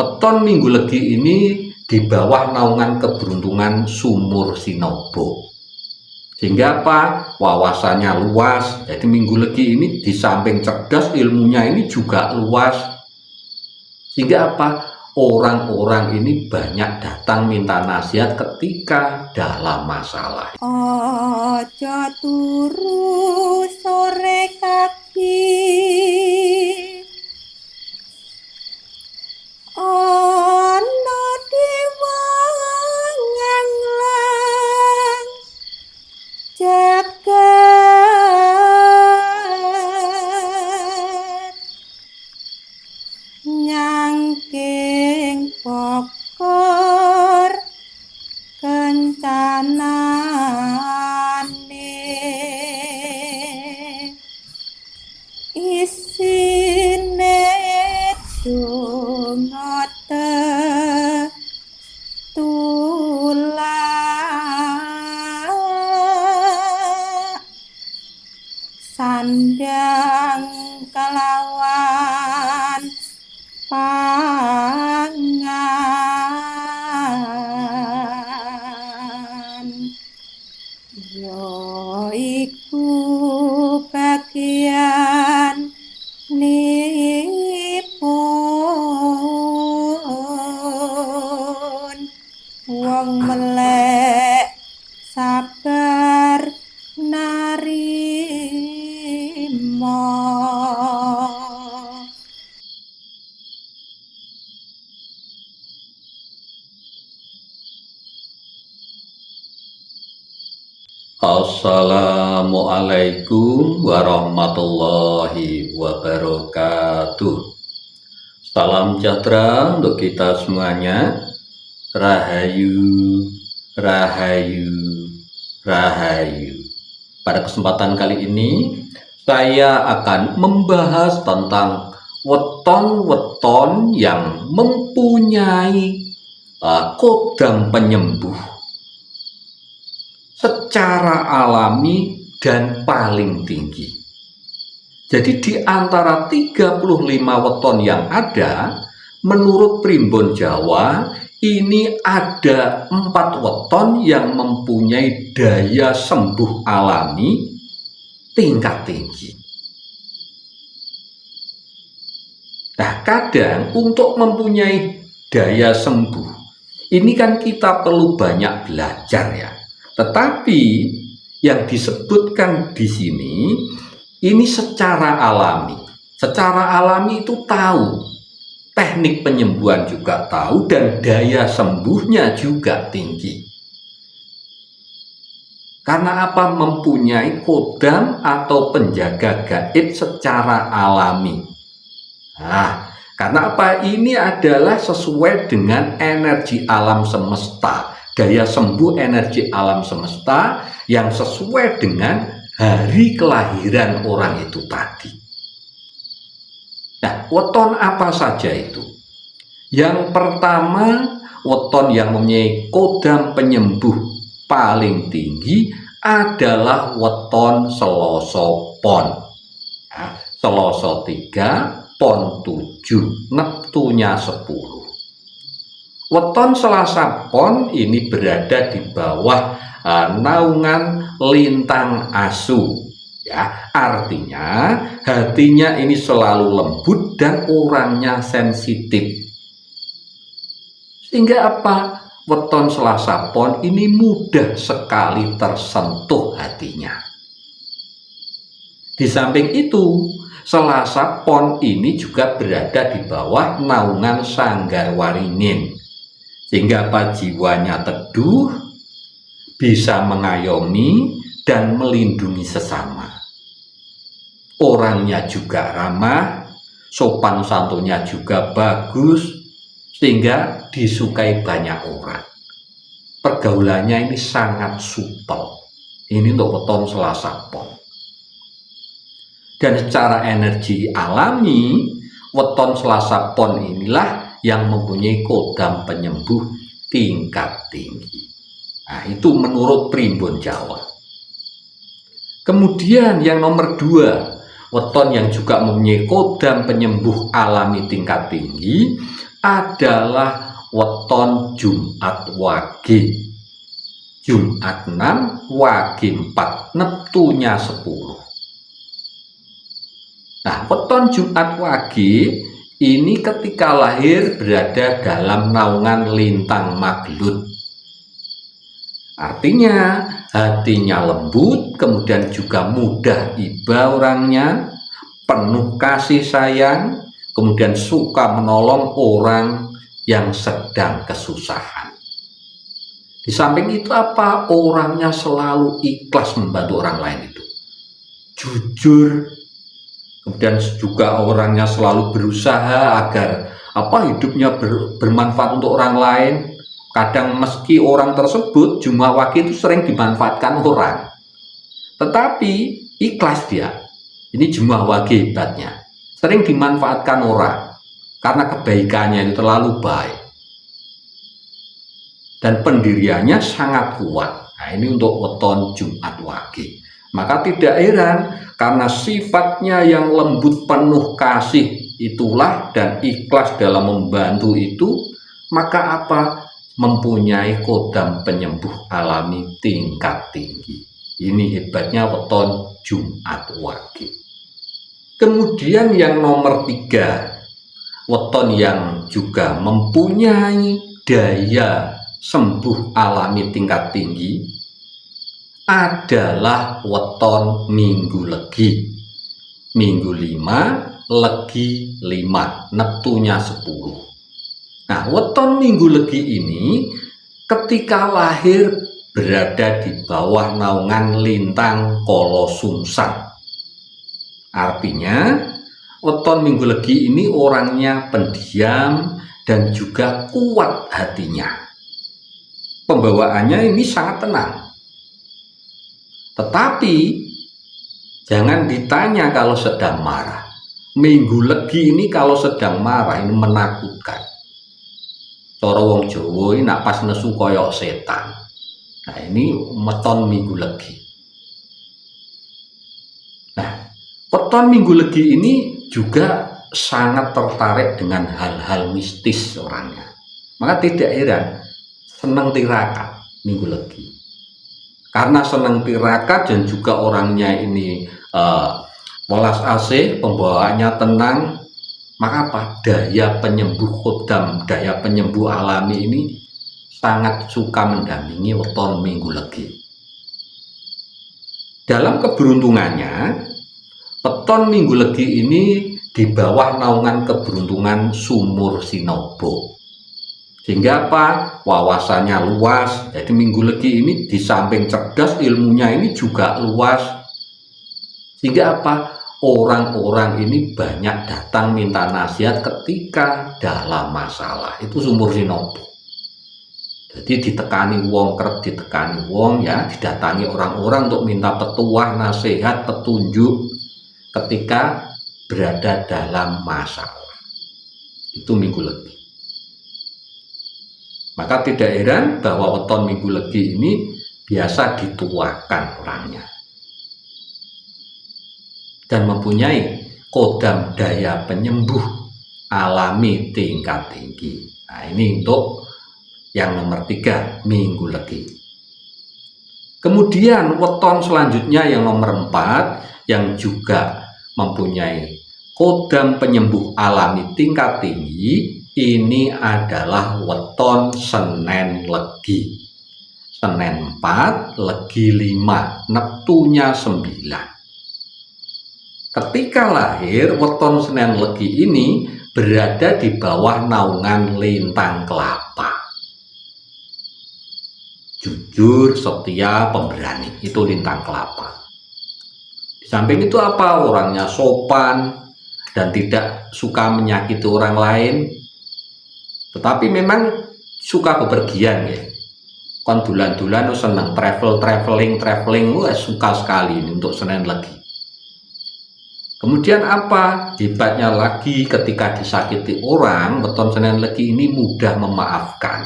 Weton Minggu Legi ini di bawah naungan keberuntungan Sumur Sinobo. Sehingga apa? Wawasannya luas. Jadi Minggu Legi ini di samping cerdas, ilmunya ini juga luas. Sehingga apa? Orang-orang ini banyak datang minta nasihat ketika dalam masalah. Ojo turu sore kaki, ono diwangang lang jagat nyangking pokor kencanane isine donga tetulak sandang kelawan pangan iku bagian nipun wong melek sabar narima. Assalamualaikum warahmatullahi wabarakatuh. Salam sejahtera untuk kita semuanya. Rahayu, rahayu, rahayu. Pada kesempatan kali ini saya akan membahas tentang weton-weton yang mempunyai kodam penyembuh secara alami dan paling tinggi. Jadi di antara 35 weton yang ada, menurut Primbon Jawa, ini ada 4 weton yang mempunyai daya sembuh alami tingkat tinggi. Nah, kadang untuk mempunyai daya sembuh, ini kan kita perlu banyak belajar ya. Tetapi yang disebutkan di sini ini secara alami. Secara alami itu tahu, teknik penyembuhan juga tahu dan daya sembuhnya juga tinggi. Karena apa? Mempunyai kodam atau penjaga gaib secara alami. Nah, karena apa? Ini adalah sesuai dengan energi alam semesta. Daya sembuh energi alam semesta yang sesuai dengan hari kelahiran orang itu tadi. Nah, weton apa saja itu? Yang pertama, weton yang mempunyai kodam penyembuh paling tinggi adalah weton Selasa Pon. Ya, Selasa 3, Pon 7, neptunya 10. Weton Selasa Pon ini berada di bawah naungan lintang asu. Ya, artinya hatinya ini selalu lembut dan orangnya sensitif. Sehingga apa? Weton Selasa Pon ini mudah sekali tersentuh hatinya. Di samping itu, Selasa Pon ini juga berada di bawah naungan Sanggar Waringin. Sehingga apa? Jiwanya teduh, bisa mengayomi dan melindungi sesama. Orangnya juga ramah, sopan santunnya juga bagus, sehingga disukai banyak orang. Pergaulannya ini sangat supel. Ini untuk weton Selasa Pon. Dan secara energi alami, weton Selasa Pon inilah yang mempunyai kodam penyembuh tingkat tinggi. Nah, itu menurut Primbon Jawa. Kemudian yang nomor 2, weton yang juga mempunyai kodam penyembuh alami tingkat tinggi adalah weton Jumat Wage. Jumat 6, Wage 4, neptunya 10. Nah, weton Jumat Wage ini ketika lahir berada dalam naungan lintang Magelut. Artinya hatinya lembut, kemudian juga mudah iba orangnya, penuh kasih sayang, kemudian suka menolong orang yang sedang kesusahan. Di samping itu apa? Orangnya selalu ikhlas membantu orang lain itu. Jujur. Kemudian juga orangnya selalu berusaha agar hidupnya bermanfaat untuk orang lain. Kadang meski orang tersebut Jumat Wage itu sering dimanfaatkan orang. Tetapi ikhlas dia. Ini Jumat Wage hebatnya. Sering dimanfaatkan orang karena kebaikannya itu terlalu baik. Dan pendiriannya sangat kuat. Nah, ini untuk weton Jumat Wage. Maka tidak heran karena sifatnya yang lembut penuh kasih itulah dan ikhlas dalam membantu itu, maka apa? Mempunyai kodam penyembuh alami tingkat tinggi. Ini hebatnya weton Jumat Wage. Kemudian yang nomor 3, weton yang juga mempunyai daya sembuh alami tingkat tinggi adalah weton Minggu Legi. Minggu 5, Legi 5, neptunya 10. Nah, weton Minggu Legi ini ketika lahir berada di bawah naungan lintang Kolosungsang. Artinya weton Minggu Legi ini orangnya pendiam dan juga kuat hatinya. Pembawaannya ini sangat tenang. Tetapi jangan ditanya kalau sedang marah. Minggu Legi ini kalau sedang marah ini menakutkan. Cara wong Jawa ini nak pas nesu koyok setan. Nah, ini weton Minggu Legi. Nah, weton Minggu Legi ini juga sangat tertarik dengan hal-hal mistis orangnya. Maka tidak heran senang tirakat Minggu Legi. Karena senang tirakat dan juga orangnya ini welas asih, pembawaannya tenang, maka apa? Daya penyembuh kodam, daya penyembuh alami ini sangat suka mendampingi weton Minggu Legi. Dalam keberuntungannya, weton Minggu Legi ini di bawah naungan keberuntungan Sumur Sinobo. Sehingga apa? Wawasannya luas. Jadi Minggu Legi ini di samping cerdas, ilmunya ini juga luas. Sehingga apa? Orang-orang ini banyak datang minta nasihat ketika dalam masalah. Itu Sumur Sinobo. Jadi ditekani wong, kerep ditekani wong ya, didatangi orang-orang untuk minta petuah, nasihat, petunjuk ketika berada dalam masalah. Itu Minggu Legi. Maka tidak heran bahwa weton Minggu Legi ini biasa dituakan orangnya dan mempunyai kodam daya penyembuh alami tingkat tinggi. Nah, ini untuk yang nomor 3, Minggu Legi. Kemudian weton selanjutnya yang nomor 4 yang juga mempunyai kodam penyembuh alami tingkat tinggi, ini adalah weton Senen Legi. Senen 4, Legi 5, neptunya 9. Ketika lahir, weton Senen Legi ini berada di bawah naungan lintang Kelapa. Jujur, setia, pemberani, itu lintang Kelapa. Di samping itu apa? Orangnya sopan dan tidak suka menyakiti orang lain. Tetapi memang suka bepergian ya. Kon dulan-dulan senang traveling, suka sekali ini untuk Senen Legi. Kemudian apa? Hebatnya lagi ketika disakiti orang, weton Senen Legi ini mudah memaafkan.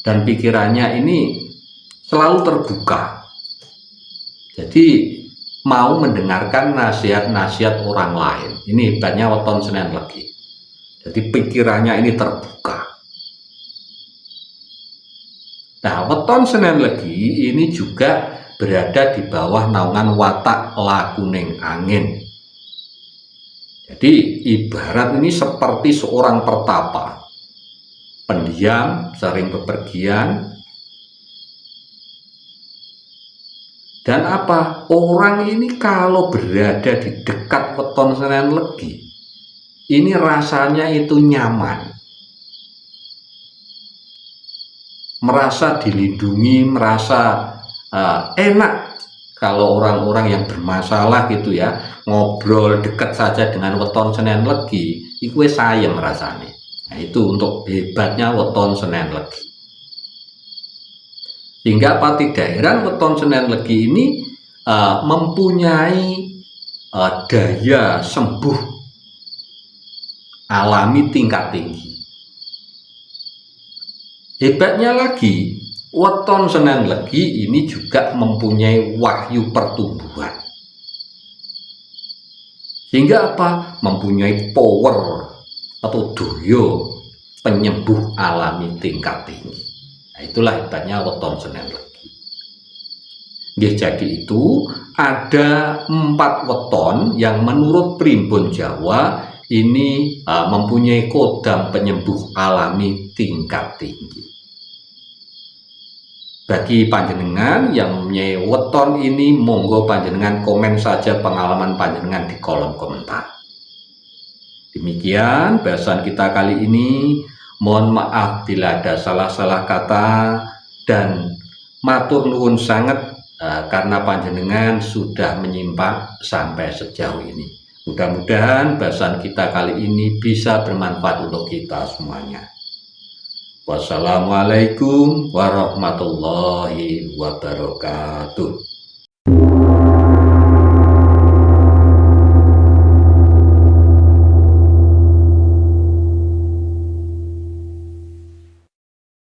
Dan pikirannya ini selalu terbuka. Jadi mau mendengarkan nasihat-nasihat orang lain. Ini hebatnya weton Senen Legi. Jadi pikirannya ini terbuka. Nah, weton Senen Legi ini juga berada di bawah naungan watak lakuning angin. Jadi ibarat ini seperti seorang pertapa, pendiam, sering bepergian. Dan apa? Orang ini kalau berada di dekat weton Senen Legi, ini rasanya itu nyaman. Merasa dilindungi, merasa enak. Kalau orang-orang yang bermasalah gitu ya, ngobrol dekat saja dengan weton Senen Legi, itu sayang rasanya. Nah, itu untuk hebatnya weton Senen Legi. Sehingga apa, tidak heran weton Senen Legi ini mempunyai daya sembuh alami tingkat tinggi. Hebatnya lagi, weton Senen Legi ini juga mempunyai wahyu pertumbuhan. Sehingga apa? Mempunyai power atau doyo penyembuh alami tingkat tinggi. Nah, itulah hebatnya weton Senen Legi. Jadi itu ada 4 weton yang menurut primbon Jawa ini mempunyai kodam penyembuh alami tingkat tinggi. Bagi panjenengan yang mempunyai weton ini, monggo panjenengan komen saja pengalaman panjenengan di kolom komentar. Demikian bahasan kita kali ini. Mohon maaf bila ada salah-salah kata dan matur nuwun sangat karena panjenengan sudah menyimak sampai sejauh ini. Mudah-mudahan bahasan kita kali ini bisa bermanfaat untuk kita semuanya. Wassalamualaikum warahmatullahi wabarakatuh.